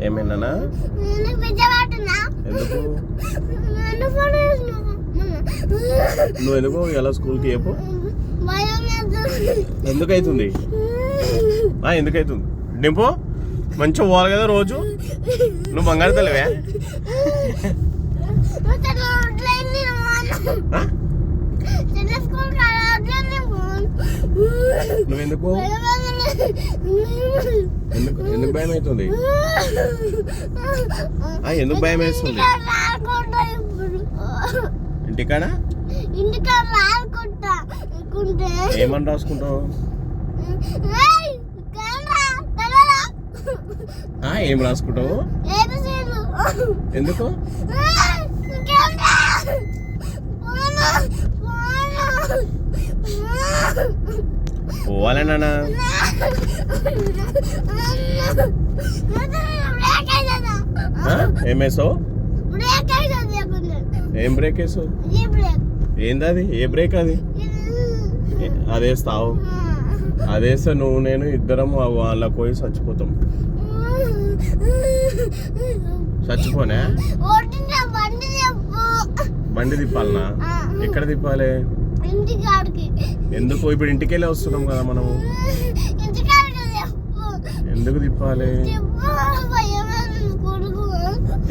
ఏమైనా ఎందుకు నువ్వు ఎందుకు ఎలా స్కూల్కి చెప్పు ఎందుకైతుంది ఎందుకైతుంది డింపు మంచిగా పోవాలి కదా రోజు నువ్వు బంగారు తల్లివే నువ్వెందుకు ఎందుకు భయం అవుతుంది ఎందుకు భయం వేస్తుంది ఇంటికాడ ఏమని రాసుకుంటావు ఏం రాసుకుంటావు ఎందుకు పోవాలే నాన్న ఏం వేసావు ఏం బ్రేక్ వేసావు ఏంది అది ఏ బ్రేక్ అది అదేస్తావు అదేస్తే నువ్వు నేను ఇద్దరం వాళ్ళకి పోయి చచ్చిపోతాం చచ్చిపోనే బండి తిప్పాలనా ఎక్కడ తిప్పాలి ఎందుకు ఇప్పుడు ఇంటికెళ్ళి వస్తున్నాం కదా మనము ఎందుకు తిప్పాలి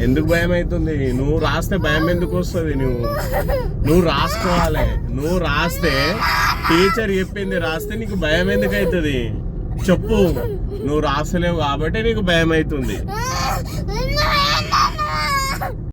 ఎందుకు భయం అవుతుంది నువ్వు రాస్తే భయం ఎందుకు వస్తుంది నువ్వు రాసుకోవాలి నువ్వు రాస్తే టీచర్ చెప్పింది రాస్తే నీకు భయం ఎందుకు అవుతుంది చెప్పు నువ్వు రాస్తలేవు కాబట్టి నీకు భయం అవుతుంది